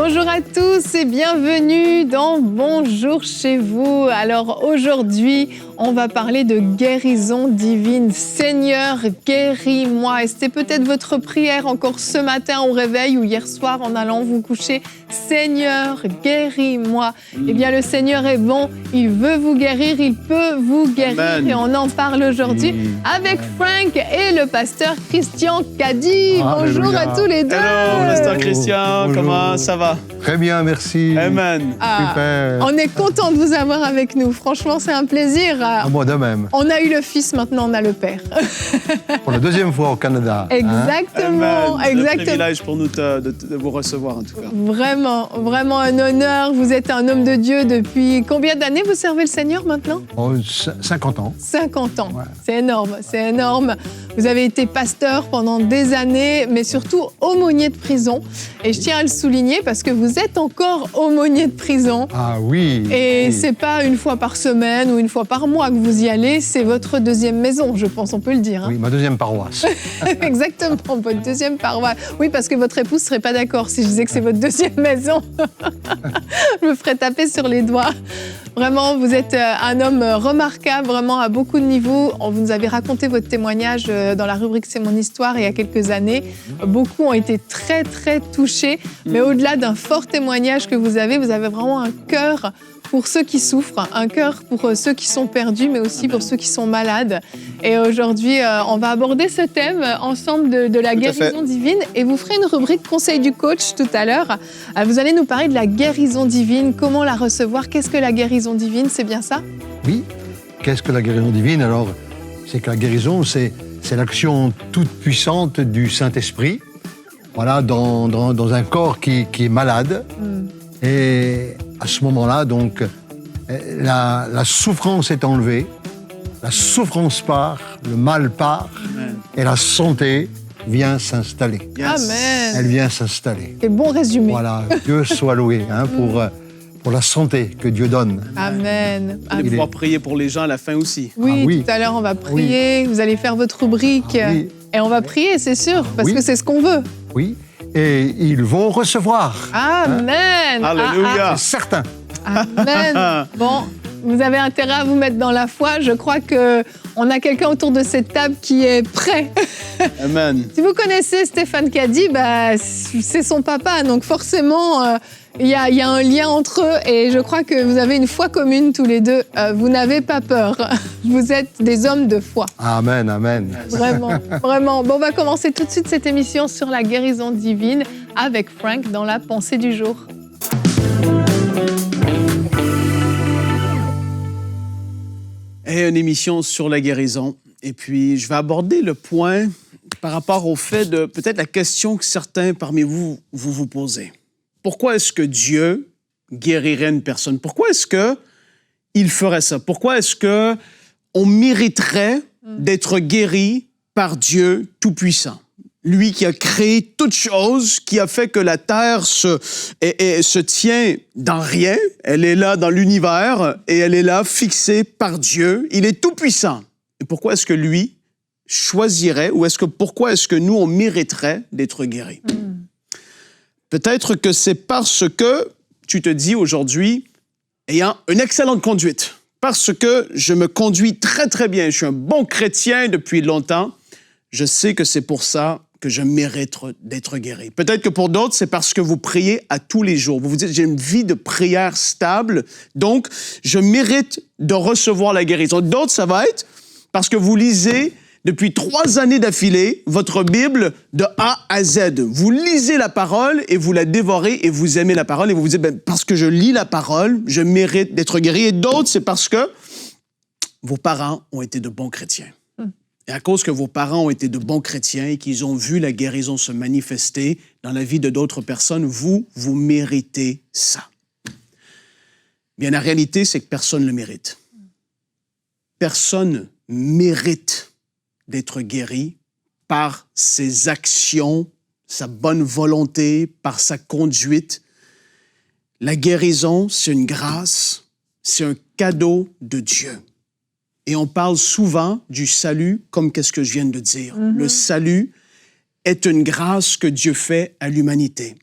Bonjour à tous et bienvenue dans Bonjour chez vous. Alors aujourd'hui, on va parler de guérison divine. Seigneur, guéris-moi. Et c'était peut-être votre prière encore ce matin au réveil ou hier soir en allant vous coucher. Seigneur, guéris-moi. Eh bien, le Seigneur est bon. Il veut vous guérir. Il peut vous guérir. Amen. Et on en parle aujourd'hui avec Frank et le pasteur Christian Caddy. Bonjour à tous les deux. Hello, pasteur Christian. Bonjour. Comment ça va? Très bien, merci. Amen. Super. On est content de vous avoir avec nous. Franchement, c'est un plaisir. À moi de même. On a eu le fils, maintenant on a le père. Pour la deuxième fois au Canada. Exactement, Amen. exactement. C'est un privilège pour nous de vous recevoir en tout cas. Vraiment, vraiment un honneur. Vous êtes un homme de Dieu depuis combien d'années vous servez le Seigneur maintenant? 50 ans. 50 ans. Ouais. C'est énorme, c'est énorme. Vous avez été pasteur pendant des années, mais surtout aumônier de prison. Et je tiens à le souligner parce que vous êtes encore aumônier de prison. Ah oui. Et oui. c'est pas une fois par semaine ou une fois par mois que vous y allez, c'est votre deuxième maison, je pense, on peut le dire. Hein. Oui, ma deuxième paroisse. Exactement, votre deuxième paroisse. Oui, parce que votre épouse serait pas d'accord si je disais que c'est votre deuxième maison. Je me ferais taper sur les doigts. Vraiment, vous êtes un homme remarquable, vraiment à beaucoup de niveaux. Vous nous avez raconté votre témoignage dans la rubrique C'est mon histoire il y a quelques années. Beaucoup ont été très, très touchés. Mais au-delà d'un fort témoignage que vous avez vraiment un cœur pour ceux qui souffrent, un cœur pour ceux qui sont perdus, mais aussi pour ceux qui sont malades. Et aujourd'hui, on va aborder ce thème ensemble de la guérison divine. Et vous ferez une rubrique Conseil du coach tout à l'heure. Vous allez nous parler de la guérison divine, comment la recevoir, qu'est-ce que la guérison divine, c'est bien ça? Oui. Qu'est-ce que la guérison divine? Alors, c'est que la guérison, c'est l'action toute puissante du Saint-Esprit, voilà, dans un corps qui est malade. Et à ce moment-là, donc, la souffrance est enlevée, la souffrance part, le mal part, et la santé vient s'installer. Yes. Amen. Elle vient s'installer. C'est bon résumé. Voilà, Dieu soit loué pour la santé que Dieu donne. Amen. Vous allez pouvoir prier pour les gens à la fin aussi. Oui, Ah oui. tout à l'heure, on va prier. Vous allez faire votre rubrique. Ah oui. Et on va prier, c'est sûr, parce Oui. que c'est ce qu'on veut. Oui, et ils vont recevoir. Amen. Alléluia. C'est certain. Amen. Bon, vous avez intérêt à vous mettre dans la foi. Je crois qu'on a quelqu'un autour de cette table qui est prêt. Amen. Si vous connaissez Stéphane Caddy, c'est son papa. Donc forcément, il y a un lien entre eux. Et je crois que vous avez une foi commune tous les deux. Vous n'avez pas peur. Vous êtes des hommes de foi. Amen, amen. Vraiment, vraiment. Bon, on va commencer tout de suite cette émission sur la guérison divine avec Frank dans la pensée du jour. Et une émission sur la guérison. Et puis, je vais aborder le point par rapport au fait de peut-être la question que certains parmi vous vous posez. Pourquoi est-ce que Dieu guérirait une personne? Pourquoi est-ce qu'il ferait ça? Pourquoi est-ce qu'on mériterait d'être guéri par Dieu Tout-Puissant? Lui qui a créé toutes choses, qui a fait que la terre se tient dans rien. Elle est là dans l'univers et elle est là fixée par Dieu. Il est tout-puissant. Et pourquoi est-ce que lui choisirait ou pourquoi est-ce que nous, on mériterait d'être guéris? Peut-être que c'est parce que tu te dis aujourd'hui, ayant une excellente conduite, parce que je me conduis très, très bien, je suis un bon chrétien depuis longtemps, je sais que c'est pour ça que je mérite d'être guéri. Peut-être que pour d'autres, c'est parce que vous priez à tous les jours. Vous vous dites, j'ai une vie de prière stable, donc je mérite de recevoir la guérison. D'autres, ça va être parce que vous lisez depuis 3 années d'affilée votre Bible de A à Z. Vous lisez la parole et vous la dévorez et vous aimez la parole et vous vous dites, parce que je lis la parole, je mérite d'être guéri. Et d'autres, c'est parce que vos parents ont été de bons chrétiens. Et à cause que vos parents ont été de bons chrétiens et qu'ils ont vu la guérison se manifester dans la vie de d'autres personnes, vous méritez ça. Bien, la réalité, c'est que personne ne le mérite. Personne mérite d'être guéri par ses actions, sa bonne volonté, par sa conduite. La guérison, c'est une grâce, c'est un cadeau de Dieu. Et on parle souvent du salut comme qu'est-ce que je viens de dire. Le salut est une grâce que Dieu fait à l'humanité.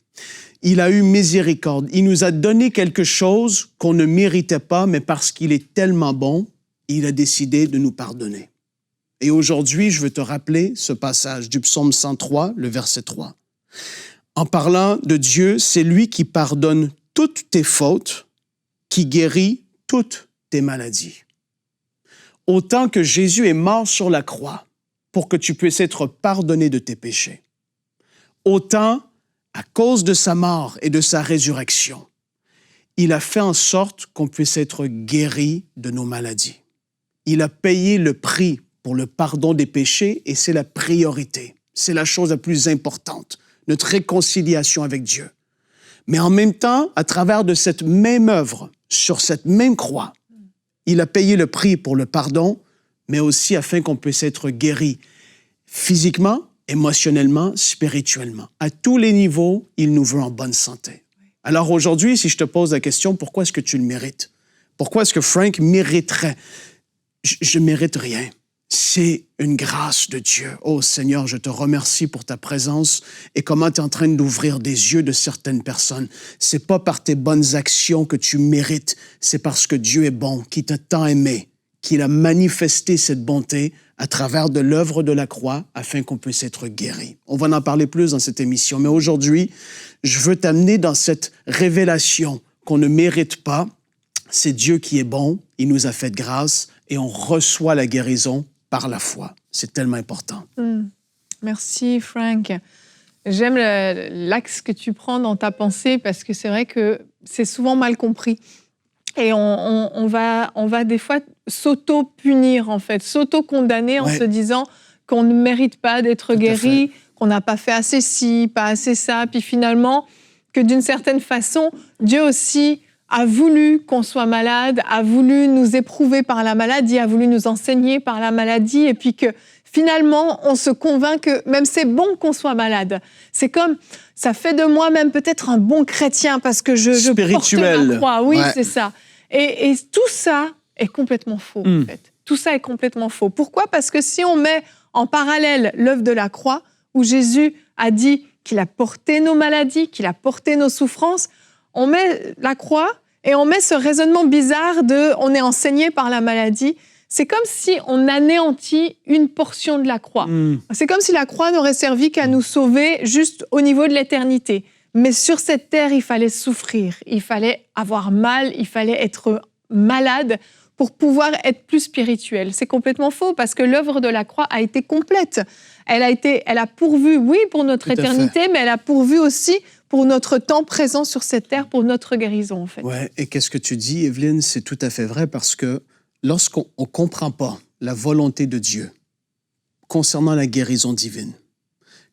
il a eu miséricorde. Il nous a donné quelque chose qu'on ne méritait pas, mais parce qu'il est tellement bon, il a décidé de nous pardonner. Et aujourd'hui, je veux te rappeler ce passage du psaume 103, le verset 3. En parlant de Dieu, c'est lui qui pardonne toutes tes fautes, qui guérit toutes tes maladies. Autant que Jésus est mort sur la croix pour que tu puisses être pardonné de tes péchés, autant, à cause de sa mort et de sa résurrection, il a fait en sorte qu'on puisse être guéri de nos maladies. Il a payé le prix pour le pardon des péchés et c'est la priorité. C'est la chose la plus importante, notre réconciliation avec Dieu. Mais en même temps, à travers de cette même œuvre, sur cette même croix, il a payé le prix pour le pardon, mais aussi afin qu'on puisse être guéri physiquement, émotionnellement, spirituellement. À tous les niveaux, il nous veut en bonne santé. Alors aujourd'hui, si je te pose la question, pourquoi est-ce que tu le mérites? Pourquoi est-ce que Frank mériterait? Je ne mérite rien. C'est une grâce de Dieu. Oh Seigneur, je te remercie pour ta présence et comment tu es en train d'ouvrir des yeux de certaines personnes. C'est pas par tes bonnes actions que tu mérites, c'est parce que Dieu est bon, qui t'a tant aimé, qu'il a manifesté cette bonté à travers de l'œuvre de la croix afin qu'on puisse être guéri. On va en parler plus dans cette émission, mais aujourd'hui, je veux t'amener dans cette révélation qu'on ne mérite pas. C'est Dieu qui est bon, il nous a fait de grâce et on reçoit la guérison par la foi. C'est tellement important. Merci, Frank. J'aime l'axe que tu prends dans ta pensée parce que c'est vrai que c'est souvent mal compris. Et on va des fois s'auto-punir, en fait, s'auto-condamner en se disant qu'on ne mérite pas d'être guéri, qu'on n'a pas fait assez ci, pas assez ça. Puis finalement, que d'une certaine façon, Dieu aussi a voulu qu'on soit malade, a voulu nous éprouver par la maladie, a voulu nous enseigner par la maladie, et puis que finalement, on se convainc que même c'est bon qu'on soit malade. C'est comme, ça fait de moi même peut-être un bon chrétien parce que je porte la croix. Oui, c'est ça. Et tout ça est complètement faux, en fait. Tout ça est complètement faux. Pourquoi? Parce que si on met en parallèle l'œuvre de la croix, où Jésus a dit qu'il a porté nos maladies, qu'il a porté nos souffrances, on met la croix et on met ce raisonnement bizarre de « on est enseigné par la maladie ». C'est comme si on anéantit une portion de la croix. C'est comme si la croix n'aurait servi qu'à nous sauver juste au niveau de l'éternité. Mais sur cette terre, il fallait souffrir, il fallait avoir mal, il fallait être malade pour pouvoir être plus spirituel. C'est complètement faux parce que l'œuvre de la croix a été complète. Elle a pourvu, oui, pour notre éternité, mais elle a pourvu aussi pour notre temps présent sur cette terre, pour notre guérison, en fait. Ouais, et qu'est-ce que tu dis, Evelyne? C'est tout à fait vrai parce que lorsqu'on ne comprend pas la volonté de Dieu concernant la guérison divine,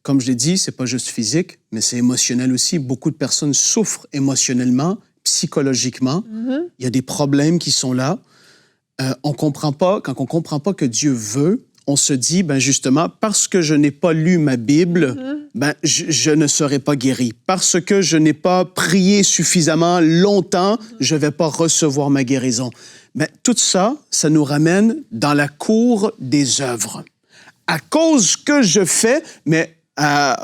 comme je l'ai dit, ce n'est pas juste physique, mais c'est émotionnel aussi. Beaucoup de personnes souffrent émotionnellement, psychologiquement. Il y a des problèmes qui sont là. On comprend pas, quand on ne comprend pas que Dieu veut, on se dit, ben justement, parce que je n'ai pas lu ma Bible, ben je ne serai pas guéri. Parce que je n'ai pas prié suffisamment longtemps, je ne vais pas recevoir ma guérison. Ben, tout ça, ça nous ramène dans la cour des œuvres. À cause que je fais, mais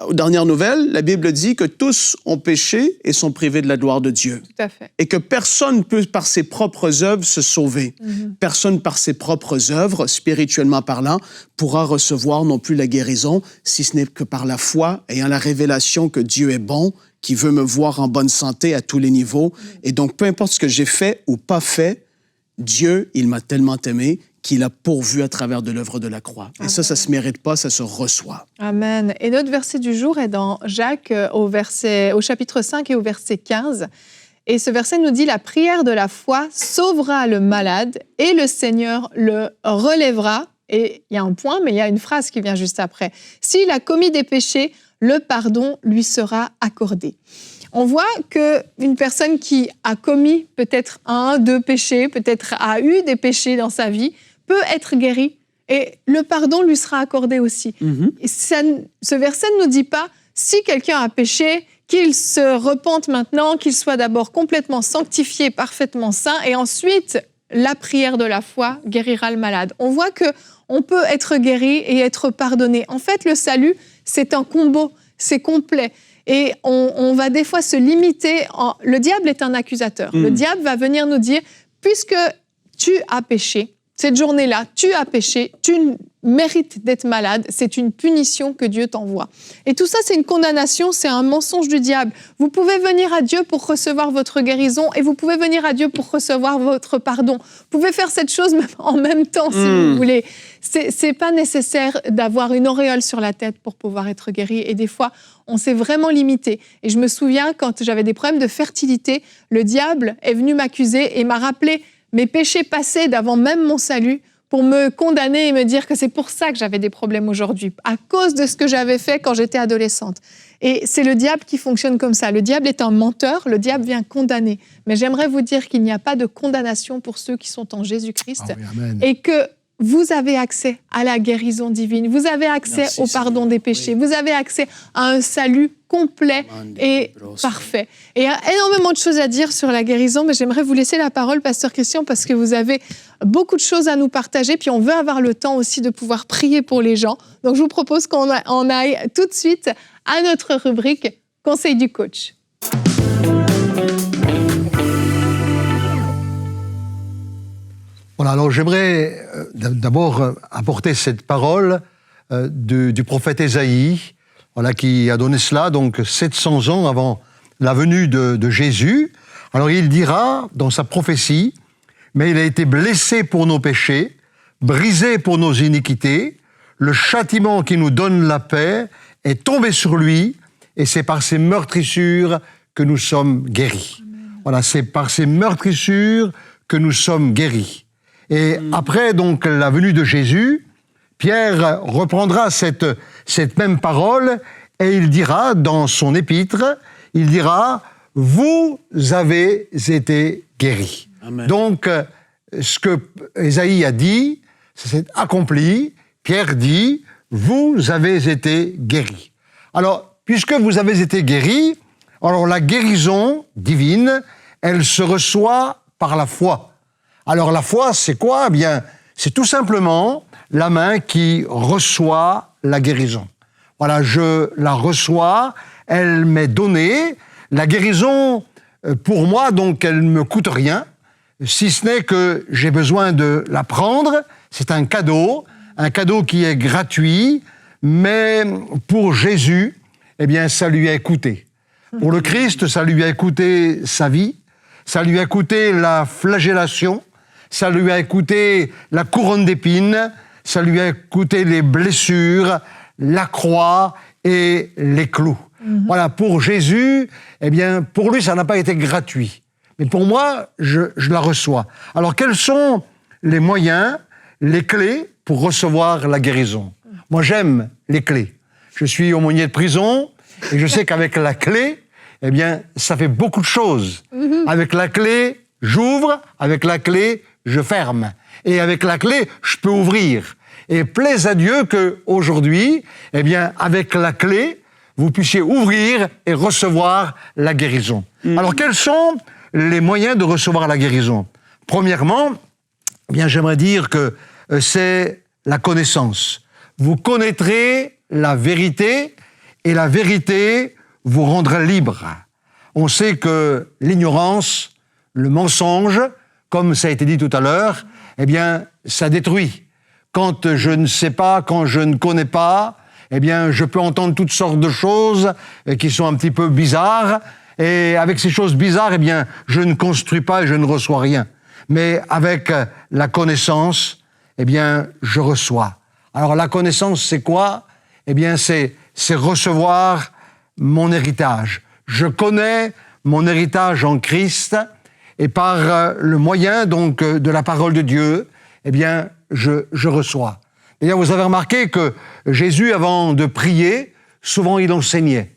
aux dernières nouvelles, la Bible dit que tous ont péché et sont privés de la gloire de Dieu. Tout à fait. Et que personne ne peut, par ses propres œuvres, se sauver. Personne, par ses propres œuvres, spirituellement parlant, pourra recevoir non plus la guérison, si ce n'est que par la foi, ayant la révélation que Dieu est bon, qui veut me voir en bonne santé à tous les niveaux. Et donc, peu importe ce que j'ai fait ou pas fait, Dieu, il m'a tellement aimé qu'il a pourvu à travers de l'œuvre de la croix. Et ça ne se mérite pas, ça se reçoit. Amen. Et notre verset du jour est dans Jacques, au chapitre 5 et au verset 15. Et ce verset nous dit « La prière de la foi sauvera le malade et le Seigneur le relèvera. » Et il y a un point, mais il y a une phrase qui vient juste après. « S'il a commis des péchés, le pardon lui sera accordé. » On voit qu'une personne qui a commis peut-être 1, 2 péchés, peut-être a eu des péchés dans sa vie, peut être guérie et le pardon lui sera accordé aussi. Et ce verset ne nous dit pas si quelqu'un a péché, qu'il se repente maintenant, qu'il soit d'abord complètement sanctifié, parfaitement saint, et ensuite la prière de la foi guérira le malade. On voit qu'on peut être guéri et être pardonné. En fait, le salut, c'est un combo. c'est complet. Et on va des fois se limiter. Le diable est un accusateur. Le diable va venir nous dire, puisque tu as péché, cette journée-là, tu as péché, tu mérites d'être malade, c'est une punition que Dieu t'envoie. Et tout ça, c'est une condamnation, c'est un mensonge du diable. Vous pouvez venir à Dieu pour recevoir votre guérison et vous pouvez venir à Dieu pour recevoir votre pardon. Vous pouvez faire cette chose en même temps, si vous voulez. C'est pas nécessaire d'avoir une auréole sur la tête pour pouvoir être guéri. Et des fois, on s'est vraiment limité. Et je me souviens, quand j'avais des problèmes de fertilité, le diable est venu m'accuser et m'a rappelé mes péchés passés d'avant même mon salut pour me condamner et me dire que c'est pour ça que j'avais des problèmes aujourd'hui, à cause de ce que j'avais fait quand j'étais adolescente. Et c'est le diable qui fonctionne comme ça. Le diable est un menteur, le diable vient condamner. Mais j'aimerais vous dire qu'il n'y a pas de condamnation pour ceux qui sont en Jésus-Christ. Ah oui, amen. Et que vous avez accès à la guérison divine, vous avez accès au pardon des péchés, vous avez accès à un salut complet et parfait. Et il y a énormément de choses à dire sur la guérison, mais j'aimerais vous laisser la parole, Pasteur Christian, parce que vous avez beaucoup de choses à nous partager, puis on veut avoir le temps aussi de pouvoir prier pour les gens. Donc je vous propose qu'on aille tout de suite à notre rubrique « Conseil du coach ». Voilà, alors j'aimerais d'abord apporter cette parole du prophète Ésaïe, voilà, qui a donné cela, donc 700 ans avant la venue de Jésus. Alors il dira dans sa prophétie, « Mais il a été blessé pour nos péchés, brisé pour nos iniquités, le châtiment qui nous donne la paix est tombé sur lui, et c'est par ses meurtrissures que nous sommes guéris. » Voilà, c'est par ces meurtrissures que nous sommes guéris. Et après donc la venue de Jésus, Pierre reprendra cette même parole et il dira dans son épître, il dira « Vous avez été guéris ». Donc, ce que Ésaïe a dit, ça s'est accompli. Pierre dit « Vous avez été guéris ». Alors, puisque vous avez été guéris, alors la guérison divine, elle se reçoit par la foi. Alors la foi, c'est quoi ? Eh bien, c'est tout simplement la main qui reçoit la guérison. Voilà, je la reçois, elle m'est donnée. La guérison, pour moi, donc, elle ne me coûte rien, si ce n'est que j'ai besoin de la prendre. C'est un cadeau qui est gratuit, mais pour Jésus, eh bien, ça lui a coûté. Pour le Christ, ça lui a coûté sa vie, ça lui a coûté la flagellation, ça lui a coûté la couronne d'épines, ça lui a coûté les blessures, la croix et les clous. Voilà, pour Jésus, eh bien, pour lui, ça n'a pas été gratuit. Mais pour moi, je la reçois. Alors, quels sont les moyens, les clés pour recevoir la guérison ? Moi, j'aime les clés. Je suis aumônier de prison et je sais qu'avec la clé, eh bien, ça fait beaucoup de choses. Avec la clé, j'ouvre. Avec la clé, je ferme. Et avec la clé, je peux ouvrir. Et plaise à Dieu qu'aujourd'hui, eh bien, avec la clé, vous puissiez ouvrir et recevoir la guérison. Alors, quels sont les moyens de recevoir la guérison ? Premièrement, eh bien, j'aimerais dire que c'est la connaissance. Vous connaîtrez la vérité et la vérité vous rendra libre. On sait que l'ignorance, le mensonge, comme ça a été dit tout à l'heure, eh bien, ça détruit. Quand je ne sais pas, quand je ne connais pas, eh bien, je peux entendre toutes sortes de choses qui sont un petit peu bizarres. Et avec ces choses bizarres, eh bien, je ne construis pas et je ne reçois rien. Mais avec la connaissance, eh bien, je reçois. Alors, la connaissance, c'est quoi ? Eh bien, c'est recevoir mon héritage. Je connais mon héritage en Christ et par le moyen, donc, de la parole de Dieu, eh bien, je reçois. D'ailleurs, vous avez remarqué que Jésus, avant de prier, souvent il enseignait.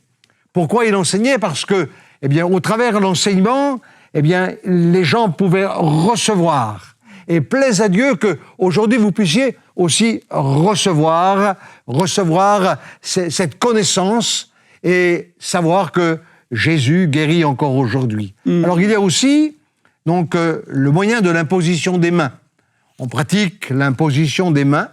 Pourquoi il enseignait ? Parce que, eh bien, au travers de l'enseignement, eh bien, les gens pouvaient recevoir. Et plaise à Dieu qu'aujourd'hui, vous puissiez aussi recevoir cette connaissance et savoir que Jésus guérit encore aujourd'hui. Alors, il y a aussi donc, le moyen de l'imposition des mains. On pratique l'imposition des mains.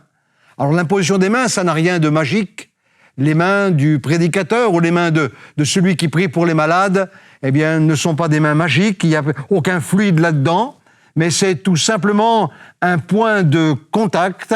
Alors, l'imposition des mains, ça n'a rien de magique, les mains du prédicateur ou les mains de celui qui prie pour les malades, eh bien, ne sont pas des mains magiques, il n'y a aucun fluide là-dedans, mais c'est tout simplement un point de contact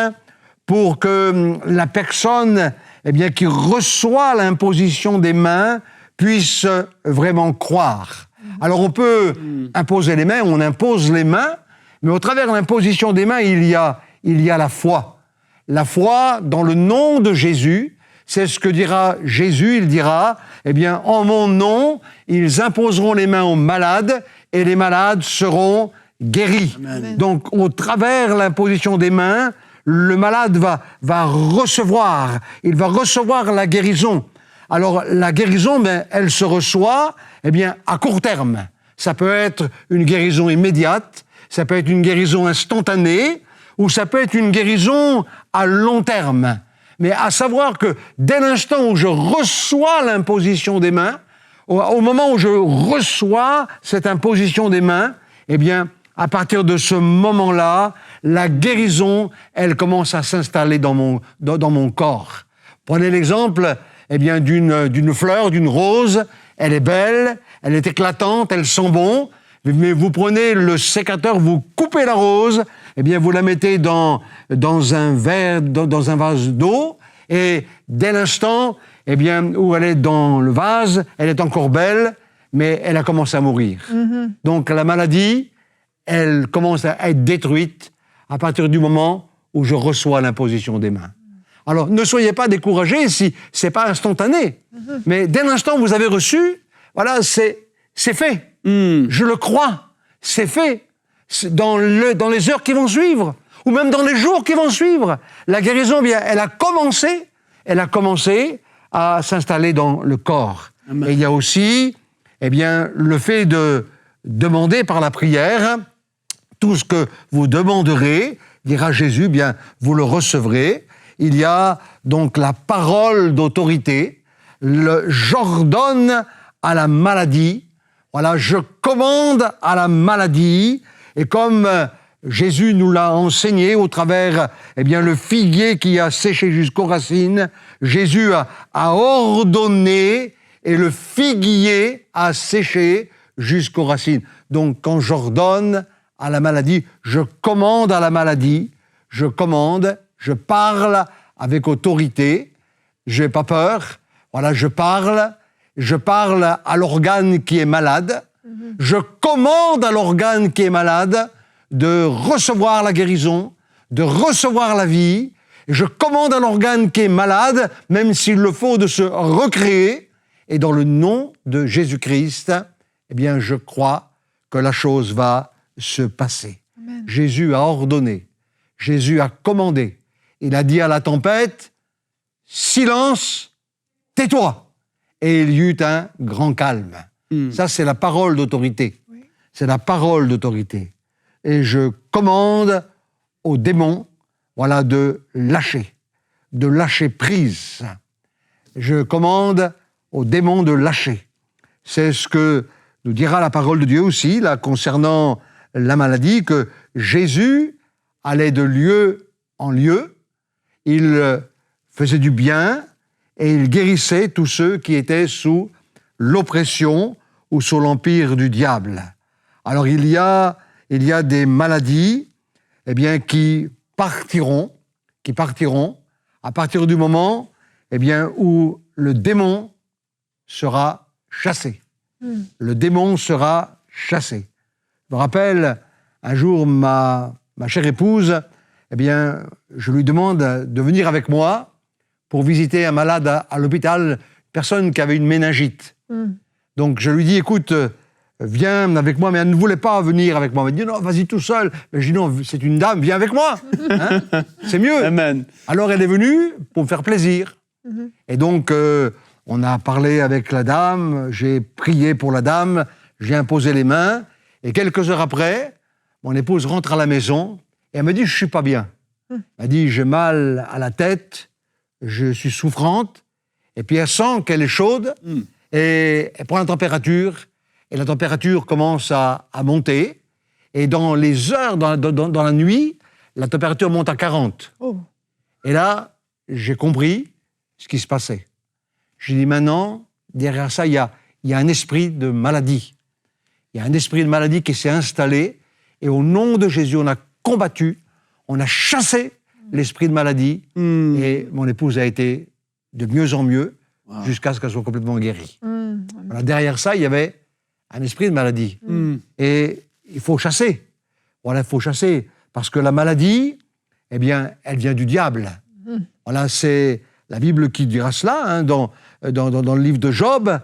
pour que la personne, eh bien, qui reçoit l'imposition des mains puisse vraiment croire. Alors on peut imposer les mains, on impose les mains, mais au travers de l'imposition des mains, il y a la foi. La foi dans le nom de Jésus, c'est ce que dira Jésus, il dira, eh bien, en mon nom, ils imposeront les mains aux malades et les malades seront guéris. Amen. Donc, au travers de l'imposition des mains, le malade va recevoir, il va recevoir la guérison. Alors, la guérison, ben, elle se reçoit, eh bien, à court terme. Ça peut être une guérison immédiate, ça peut être une guérison instantanée, ou ça peut être une guérison à long terme. Mais à savoir que dès l'instant où je reçois l'imposition des mains, au moment où je reçois cette imposition des mains, eh bien, à partir de ce moment-là, la guérison, elle commence à s'installer dans mon corps. Prenez l'exemple, eh bien, d'une fleur, d'une rose. Elle est belle, elle est éclatante, elle sent bon. Mais vous prenez le sécateur, vous coupez la rose, eh bien, vous la mettez dans un verre, dans un vase d'eau, et dès l'instant, eh bien, où elle est dans le vase, elle est encore belle, mais elle a commencé à mourir. Donc, la maladie, elle commence à être détruite à partir du moment où je reçois l'imposition des mains. Alors, ne soyez pas découragés si c'est pas instantané, mais dès l'instant où vous avez reçu, voilà, c'est fait. Je le crois, c'est fait. Dans les heures qui vont suivre, ou même dans les jours qui vont suivre. La guérison, bien, elle a commencé à s'installer dans le corps. Amen. Et il y a aussi, eh bien, le fait de demander par la prière, tout ce que vous demanderez, dira Jésus, bien, vous le recevrez. Il y a donc la parole d'autorité, j'ordonne à la maladie. Voilà, je commande à la maladie, et comme Jésus nous l'a enseigné au travers, eh bien, le figuier qui a séché jusqu'aux racines, Jésus a ordonné, et le figuier a séché jusqu'aux racines. Donc, quand j'ordonne à la maladie, je commande à la maladie, je parle avec autorité, je n'ai pas peur, voilà, je parle à l'organe qui est malade, je commande à l'organe qui est malade de recevoir la guérison, de recevoir la vie, je commande à l'organe qui est malade, même s'il le faut, de se recréer, et dans le nom de Jésus-Christ, eh bien, je crois que la chose va se passer. Amen. Jésus a ordonné, Jésus a commandé, il a dit à la tempête, « Silence, tais-toi !» Et il y eut un grand calme. Ça, c'est la parole d'autorité. Oui. C'est la parole d'autorité. Et je commande aux démons, voilà, de lâcher prise. Je commande aux démons de lâcher. C'est ce que nous dira la parole de Dieu aussi, là, concernant la maladie, que Jésus allait de lieu en lieu, il faisait du bien, et il guérissait tous ceux qui étaient sous l'oppression ou sous l'empire du diable. Alors il y a des maladies, eh bien, qui partiront à partir du moment, eh bien, où le démon sera chassé. Le démon sera chassé. Je me rappelle, un jour, ma chère épouse, eh bien, je lui demande de venir avec moi pour visiter un malade à l'hôpital, une personne qui avait une méningite. Donc je lui dis, écoute, viens avec moi, mais elle ne voulait pas venir avec moi. Elle me dit, non, vas-y tout seul. Mais je dis, non, c'est une dame, viens avec moi. Hein, c'est mieux. Amen. Alors elle est venue pour me faire plaisir. Et donc, on a parlé avec la dame, j'ai prié pour la dame, j'ai imposé les mains, et quelques heures après, mon épouse rentre à la maison, et elle me dit, je ne suis pas bien. Elle dit, j'ai mal à la tête, je suis souffrante, et puis elle sent qu'elle est chaude, et elle prend la température, et la température commence à monter, et dans les heures, dans la nuit, la température monte à 40. Oh. Et là, j'ai compris ce qui se passait. Je dis maintenant, derrière ça, il y a un esprit de maladie. Il y a un esprit de maladie qui s'est installé et au nom de Jésus, on a combattu, on a chassé l'esprit de maladie et mon épouse a été de mieux en mieux jusqu'à ce qu'elle soit complètement guérie. Voilà, derrière ça, il y avait un esprit de maladie. Et il faut chasser. Voilà, il faut chasser. Parce que la maladie, eh bien, elle vient du diable. Voilà, c'est la Bible qui dira cela, hein, dans le livre de Job.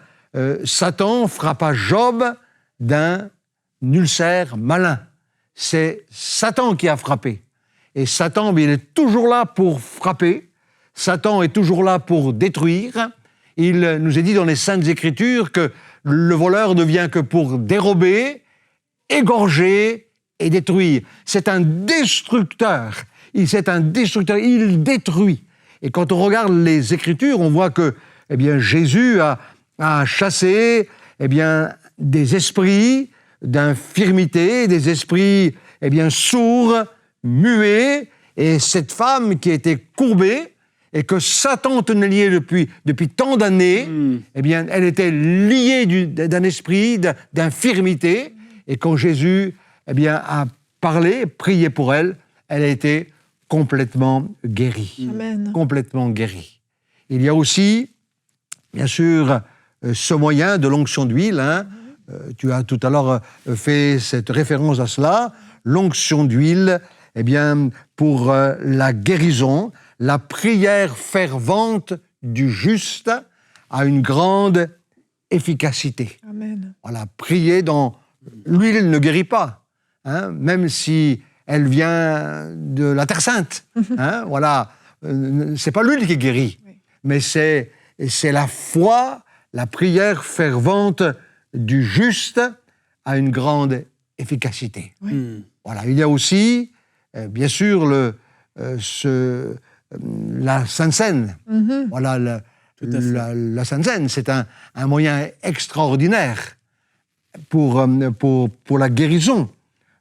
Satan frappa Job d'un ulcère malin. C'est Satan qui a frappé. Et Satan, il est toujours là pour frapper. Satan est toujours là pour détruire. Il nous est dit dans les Saintes Écritures que le voleur ne vient que pour dérober, égorger et détruire. C'est un destructeur. C'est un destructeur. Il détruit. Et quand on regarde les Écritures, on voit que Jésus a chassé des esprits d'infirmité, des esprits sourds, muets, et cette femme qui était courbée et que Satan tenait liée depuis tant d'années, elle était liée d'un esprit d'infirmité, et quand Jésus a parlé, prié pour elle, elle a été complètement guérie. Amen. Complètement guérie. Il y a aussi, bien sûr, ce moyen de l'onction d'huile. Tu as tout à l'heure fait cette référence à cela. L'onction d'huile, pour la guérison, la prière fervente du juste a une grande efficacité. Amen. Voilà, prier dans... L'huile ne guérit pas, même si elle vient de la Terre Sainte. Voilà, c'est pas l'huile qui guérit, mais c'est la foi, la prière fervente du juste a une grande efficacité. Voilà, il y a aussi, bien sûr, la Sainte Seine. Voilà, la Sainte Seine, c'est un moyen extraordinaire pour la guérison,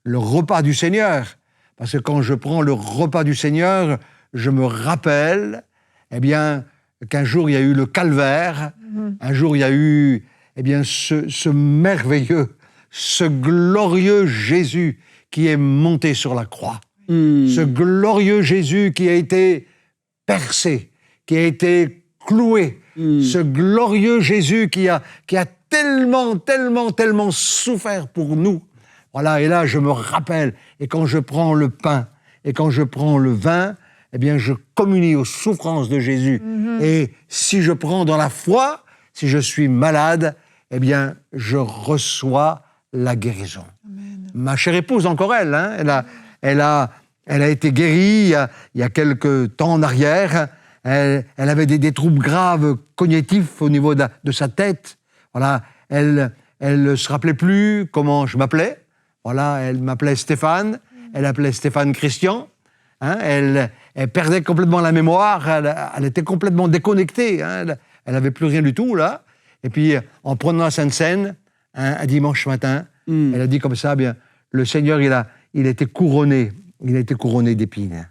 le repas du Seigneur. Parce que quand je prends le repas du Seigneur, je me rappelle qu'un jour il y a eu le calvaire, un jour il y a eu ce merveilleux, ce glorieux Jésus qui est monté sur la croix. Ce glorieux Jésus qui a été percé, qui a été cloué. Ce glorieux Jésus qui a tellement souffert pour nous. Voilà, et là, je me rappelle, et quand je prends le pain, et quand je prends le vin, je communie aux souffrances de Jésus. Et si je prends dans la foi, si je suis malade, je reçois la guérison. Amen. Ma chère épouse, encore elle a été guérie il y a quelques temps en arrière. Elle avait des troubles graves cognitifs au niveau de sa tête. Voilà, elle ne se rappelait plus comment je m'appelais. Voilà, elle m'appelait Stéphane. Elle appelait Stéphane Christian. Elle perdait complètement la mémoire. Elle était complètement déconnectée. Elle n'avait plus rien du tout, là. Et puis, en prenant la Sainte Seine, un dimanche matin, elle a dit comme ça, le Seigneur, il a été couronné. Il a été couronné d'épines.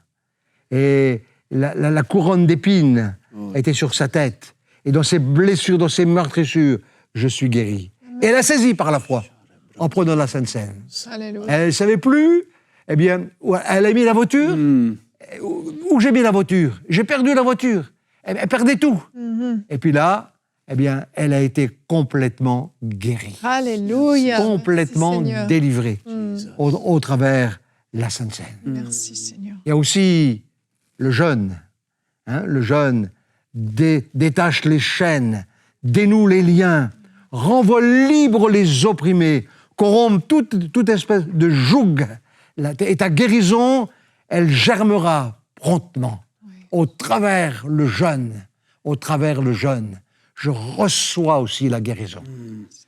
Et la couronne d'épines était sur sa tête. Et dans ses blessures, dans ses meurtrissures, je suis guéri. Et elle a saisi par la foi, en prenant la Sainte Seine. Alléluia. Elle ne savait plus, elle a mis la voiture. Où j'ai mis la voiture? J'ai perdu la voiture. Elle perdait tout. Et puis là, elle a été complètement guérie. Alléluia. Complètement Merci, délivrée au travers de la Sainte Seine. Merci Seigneur. Il y a aussi le jeûne. Le jeûne détache les chaînes, dénoue les liens, renvoie libre les opprimés, corrompt toute espèce de joug. Et ta guérison, elle germera promptement. Au travers le jeûne. Au travers le jeûne. Je reçois aussi la guérison.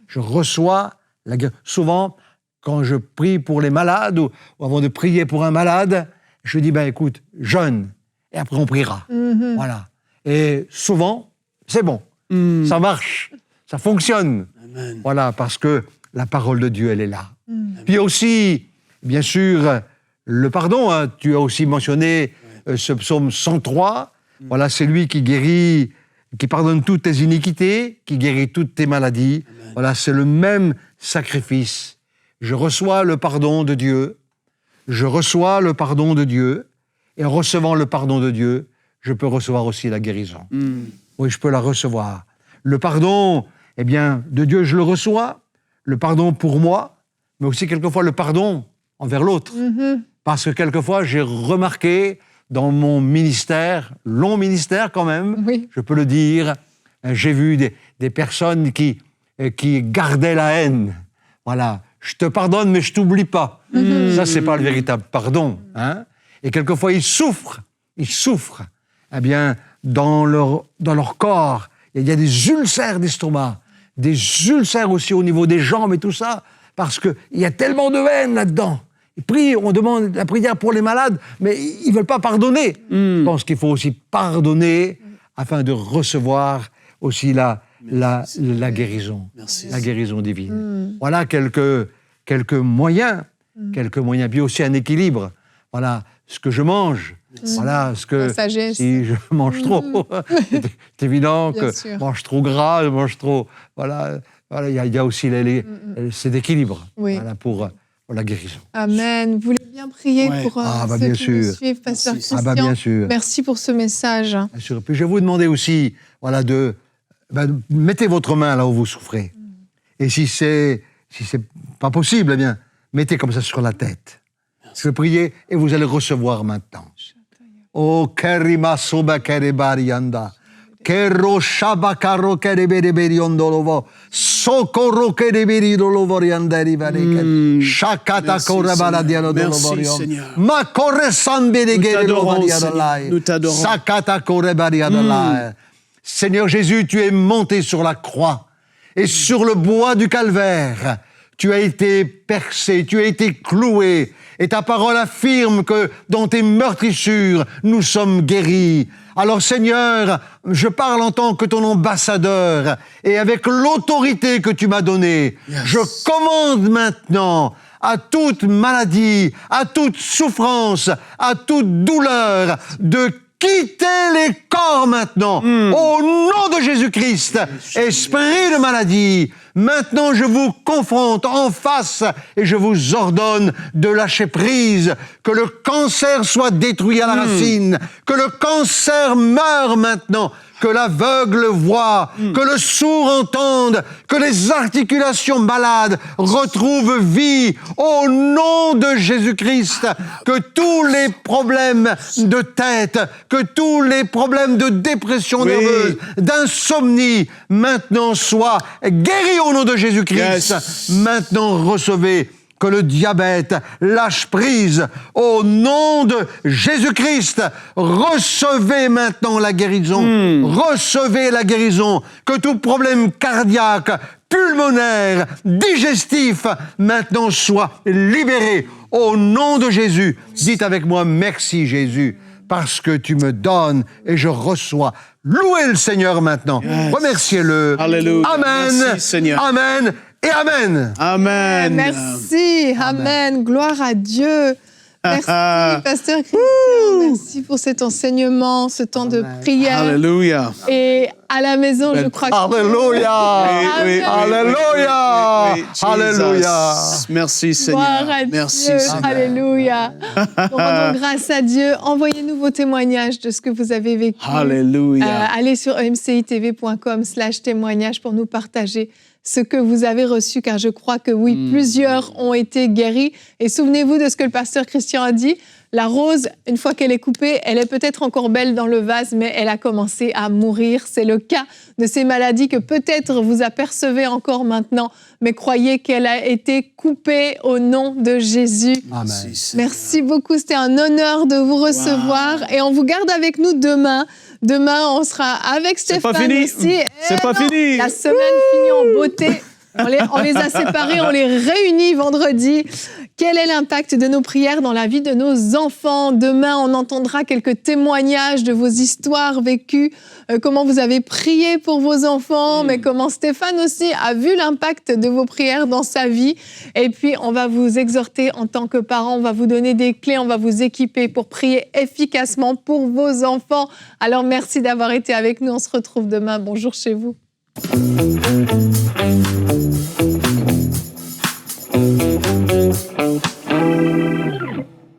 Je reçois la guérison. Souvent, quand je prie pour les malades, ou avant de prier pour un malade, je dis, écoute, jeûne, et après on priera. Voilà. Et souvent, c'est bon. Ça marche. Ça fonctionne. Amen. Voilà, parce que la parole de Dieu, elle est là. Puis aussi, bien sûr, le pardon. Tu as aussi mentionné ce psaume 103. Voilà, c'est lui qui guérit qui pardonne toutes tes iniquités, qui guérit toutes tes maladies. Amen. Voilà, c'est le même sacrifice. Je reçois le pardon de Dieu. Je reçois le pardon de Dieu. Et en recevant le pardon de Dieu, je peux recevoir aussi la guérison. Oui, je peux la recevoir. Le pardon, eh bien, de Dieu, je le reçois. Le pardon pour moi, mais aussi quelquefois le pardon envers l'autre. Parce que quelquefois, j'ai remarqué dans mon ministère, long ministère quand même, Oui. je peux le dire, j'ai vu des personnes qui gardaient la haine. Voilà, je te pardonne, mais je t'oublie pas. Ça, c'est pas le véritable pardon. Hein? Et quelquefois, ils souffrent. Eh bien, dans leur corps, il y a des ulcères d'estomac, des ulcères aussi au niveau des jambes et tout ça, parce qu'il y a tellement de haine là-dedans. On demande la prière pour les malades, mais ils ne veulent pas pardonner. Je pense qu'il faut aussi pardonner afin de recevoir aussi la guérison. Merci. La guérison divine. Voilà quelques moyens, puis aussi un équilibre. Voilà ce que je mange. Voilà ce que La sagesse. si je mange trop, c'est évident Bien que sûr. je mange trop gras, je mange trop. Voilà, il y a aussi cet équilibre. Oui. Voilà, pour la guérison. Amen. Vous voulez bien prier Ouais. pour ceux bien qui nous sûr. suivent, Pasteur Merci. Christian. Bien sûr. Merci pour ce message. Bien sûr. Puis je vais vous demander aussi, voilà, mettez votre main là où vous souffrez. Et si c'est pas possible, eh bien, mettez comme ça sur la tête. Je vais prier et vous allez recevoir maintenant. Oh, Kerima Soba Kerebarianda. Kero Shabakaro Kereberiondolovo. Sokoro Kereberidolovorandari Vareken. Shakata Merci, Korabaradiano Merci, Dolovorion. Seigneur. Ma Koresambe de t'adorons, Gerelovariadalai. Nous t'adorons. Sakata Korebariadalai. Seigneur Jésus, tu es monté sur la croix et sur le bois du calvaire. Tu as été percé, tu as été cloué, et ta parole affirme que dans tes meurtrissures, nous sommes guéris. Alors Seigneur, je parle en tant que ton ambassadeur, et avec l'autorité que tu m'as donnée, je commande maintenant à toute maladie, à toute souffrance, à toute douleur, de quitter les corps maintenant, au nom de Jésus-Christ. Esprit de maladie, maintenant je vous confronte en face et je vous ordonne de lâcher prise, que le cancer soit détruit à la racine, que le cancer meure maintenant, que l'aveugle voie, que le sourd entende, que les articulations malades retrouvent vie au nom de Jésus-Christ, que tous les problèmes de tête, que tous les problèmes de dépression nerveuse, d'insomnie, maintenant soient guéris au nom de Jésus-Christ. Maintenant recevez que le diabète lâche prise au nom de Jésus-Christ. Recevez maintenant la guérison. Recevez la guérison. Que tout problème cardiaque, pulmonaire, digestif, maintenant soit libéré au nom de Jésus. Dites avec moi, merci Jésus, parce que tu me donnes et je reçois. Louez le Seigneur maintenant. Remerciez-le. Alléluia. Amen. Merci, Seigneur. Amen. Et Amen. Amen. Merci. Amen. Gloire à Dieu. Merci, Pasteur Christian. Merci pour cet enseignement, ce temps de prière. Alléluia. Et à la maison, je crois que... Alléluia. Oui, Alléluia. Jesus. Alléluia. Merci, Seigneur. Gloire à Merci, Dieu. Seigneur. Alléluia. Nous rendons grâce à Dieu. Envoyez-nous vos témoignages de ce que vous avez vécu. Alléluia. Allez sur emcitv.com/témoignage pour nous partager ce que vous avez reçu, car je crois que oui, plusieurs ont été guéris. Et souvenez-vous de ce que le pasteur Christian a dit. La rose, une fois qu'elle est coupée, elle est peut-être encore belle dans le vase, mais elle a commencé à mourir. C'est le cas de ces maladies que peut-être vous apercevez encore maintenant, mais croyez qu'elle a été coupée au nom de Jésus. Amen. Merci beaucoup, c'était un honneur de vous recevoir. Et on vous garde avec nous demain. Demain, on sera avec Stéphane pas fini. aussi. C'est pas fini. La semaine finit en beauté. On les a séparés, on les réunit vendredi. Quel est l'impact de nos prières dans la vie de nos enfants? Demain, on entendra quelques témoignages de vos histoires vécues, comment vous avez prié pour vos enfants, mais comment Stéphane aussi a vu l'impact de vos prières dans sa vie. Et puis, on va vous exhorter en tant que parents, on va vous donner des clés, on va vous équiper pour prier efficacement pour vos enfants. Alors, merci d'avoir été avec nous. On se retrouve demain. Bonjour chez vous.